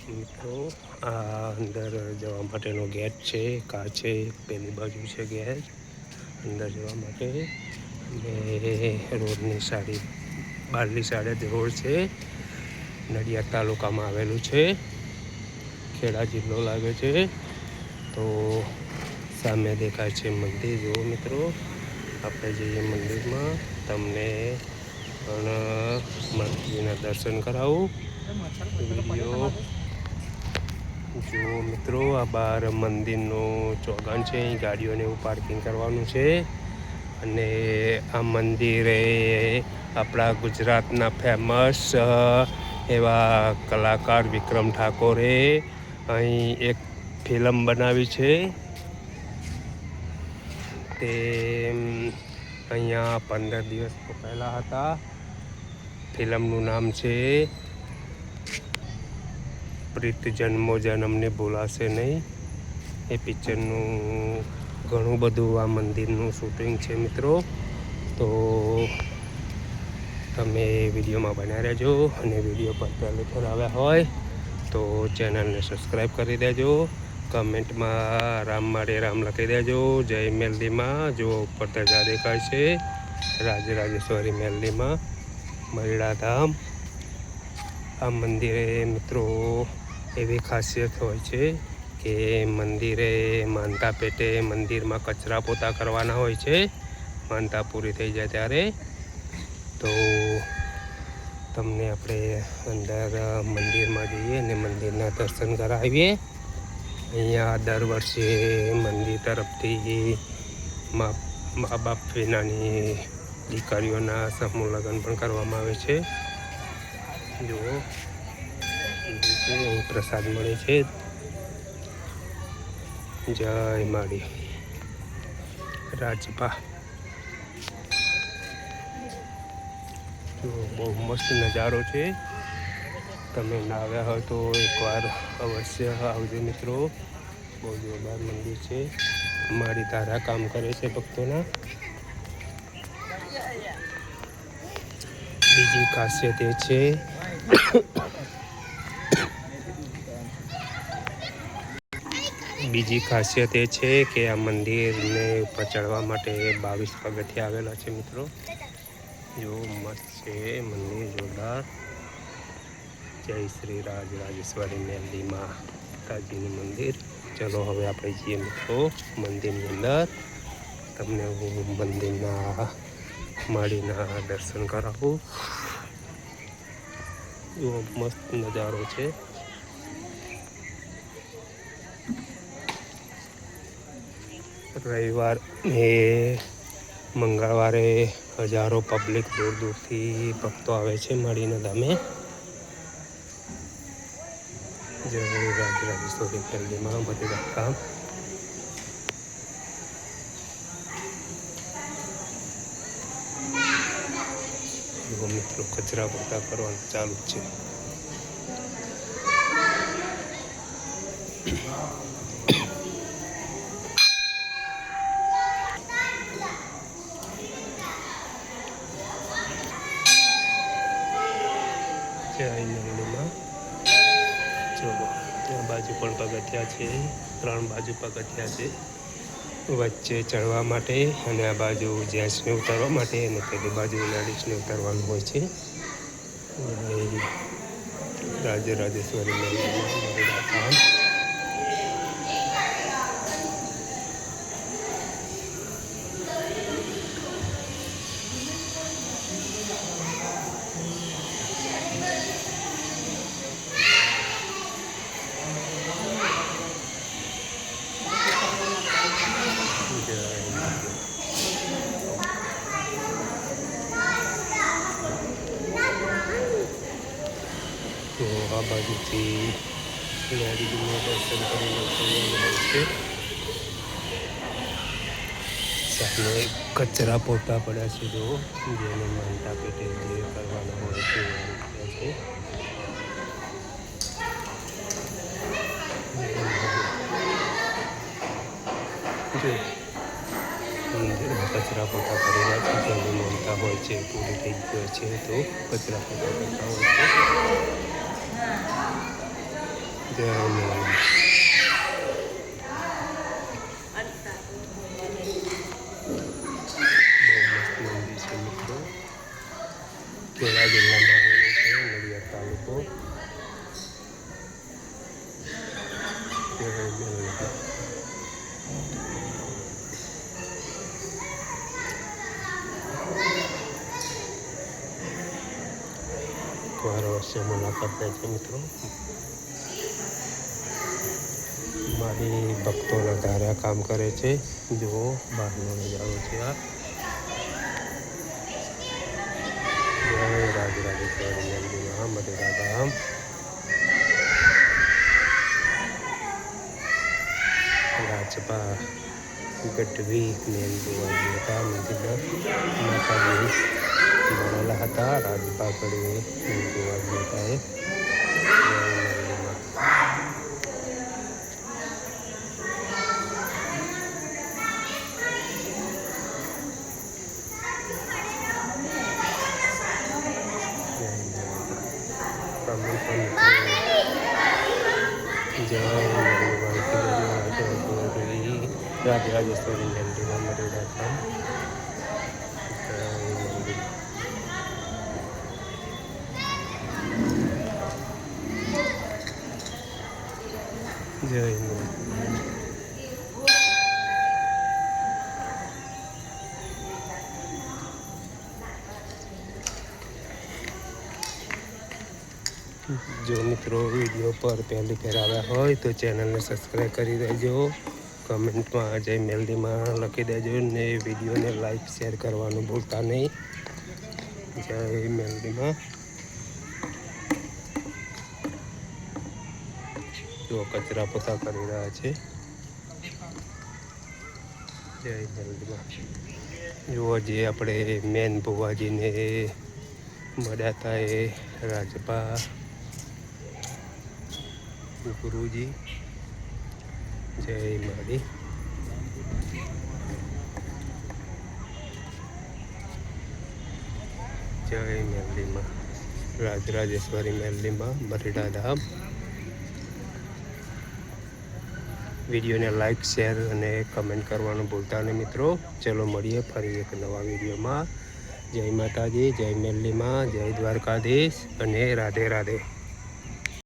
મિત્રો આ અંદર જવા માટેનો ગેટ છે, કાર છે, પેલી બાજુ છે ગેટ અંદર જવા માટે અને રોડની સાઈડ બહારની સાઈડ રોડ છે. નડિયાદ તાલુકામાં આવેલું છે, ખેડા જિલ્લો લાગે છે. તો સામે દેખાય છે મંદિર. જુઓ મિત્રો, આપણે જઈએ મંદિરમાં, તમને પણ માતાજીના દર્શન કરાવું. વિડીયો જુઓ મિત્રો, આ બહાર મંદિરનું ચોગાન છે, અહીં ગાડીઓને એવું પાર્કિંગ કરવાનું છે. અને આ મંદિરે આપણા ગુજરાતના ફેમસ એવા કલાકાર વિક્રમ ઠાકોરે અહીં એક ફિલ્મ બનાવી છે. તે અહીંયા 15 દિવસ પહેલાં હતા. ફિલ્મનું નામ છે પ્રીત જન્મો જન્મને ભૂલાશે નહીં. એ પિક્ચરનું ઘણું બધું આ મંદિરનું શૂટિંગ છે મિત્રો. તો તમે વિડીયોમાં બન્યા રહેજો અને વિડીયો પર પહેલેથી આવ્યા હોય તો ચેનલને સબસ્ક્રાઈબ કરી દેજો. કમેન્ટમાં રામ મારે રામ લખી દેજો. જય મેલડીમાં. જો ઉપર ધજા દેખાય છે, રાજરાજેશ્વરી મેલડીમાં મરીડા ધામ. આ મંદિરે મિત્રો એવી ખાસિયત હોય છે કે મંદિરે માનતા પેટે મંદિરમાં કચરા પોતા કરવાના હોય છે, માનતા પૂરી થઈ જાય ત્યારે. તો તમને આપણે અંદર મંદિરમાં જઈએ અને મંદિરના દર્શન કરાવીએ. અહીંયા દર વર્ષે મંદિર તરફથી મા બાપ વિનાની દીકરીઓના સમૂહ લગ્ન પણ કરવામાં આવે છે. જુઓ, અહીં પ્રસાદ મળે છે. જય માડી રાજભા. બહુ મસ્ત નજારો છે. તમે ના આવ્યા હોય તો એકવાર અવશ્ય આવજો મિત્રો. બહુ જોરદાર મંદિર છે. મારી તારા કામ કરે છે ભક્તોના. બીજી ખાસિયત એ છે કે આ મંદિરને ઉપર ચડવા માટે 22 પગથિયા આવેલા છે મિત્રો. જો મસ્ત છે મંદિર, જોરદાર. જય શ્રી રાજરાજેશ્વરી મેલડી માતાજીનું મંદિર. ચલો હવે આપણે જઈએ મિત્રો મંદિરની અંદર. તમને હું મંદિરના માળીના દર્શન કરાવું. એવો મસ્ત નજારો છે. રવિવાર ને મંગળવારે હજારો પબ્લિક દૂર દૂરથી ભક્તો આવે છે માળીના ધામે. જય રાજરાજેશ્વરી મેલડીમાં મરીડા ધામ. મિત્રો કચરા પોતા કરવાનું ચાલુ છે. જય મેલડીમાં. ચલો, ત્યાં બાજુ પણ પગથિયા છે, 3 બાજુ પગથિયા છે. વચ્ચે ચડવા માટે અને આ બાજુ જેન્ટ્સને ઉતારવા માટે અને પેલી બાજુ લેડીઝને ઉતારવાનું હોય છે. રાજરાજેશ્વરી મેલડીમાં મરીડા ધામ. તો આ બાજુથી લેડીઝનું દર્શન કરી હોય છે. સામે કચરા પોતા પડ્યા છે. જો જેને માનતા પેટે જે કરવાના હોય છે મંદિરમાં કચરા પોતા કરી રહ્યા છે. જેની માનતા હોય છે પૂરી થઈ ગઈ છે તો કચરા પોતા કરતા હોય છે. જય મેલડીમાં. મંદિર છે મિત્રો, ખેડા જિલ્લામાં આવેલું છે, નડિયાદ તાલુકો. જય મેલડીમાં. વાર વર્ષે મુલાકાત લે છે મિત્રો. મારી ભક્તોના ધારા કામ કરે છે. જુઓ બહારનો નજારો છે આ. જય રાજરાજેશ્વરી મંદિરમાં મધુરાધામ. રાજભા ગઢવી મેન ભુવાજી હતા મંદિરના માતાજી મળેલા હતા. રાજભા ગઢવી મેન ભુવાજી હતા એ. રાજરાજેશ્વરી મંદિરમાં મધુરાધામ. જય જો મિત્રો વિડીયો પર પહેલી ફેર આવ્યા હોય તો ચેનલને સબસ્ક્રાઈબ કરી દેજો. કમેન્ટમાં જય મેલડીમાં લખી દેજો ને વિડીયોને લાઈક શેર કરવાનું ભૂલતા નહીં. જય મેલડીમાં. જો કચરા પોતા કરી રહ્યા છે. જય મેલડીમાં. જુઓ જે આપણે મેન ભુવાજીને મળ્યા હતા એ રાજભા ગુરુજી. જય માડી. જય મેલડીમાં. રાજરાજેશ્વરી મેલડીમાં મધુરાધામ. વિડીયોને લાઈક શેર અને કમેન્ટ કરવાનું ભૂલતા નહીં મિત્રો. ચલો મળીએ ફરી એક નવા વિડીયોમાં. જય માતાજી, જય મેલડીમાં, જય દ્વારકાધીશ અને રાધે રાધે.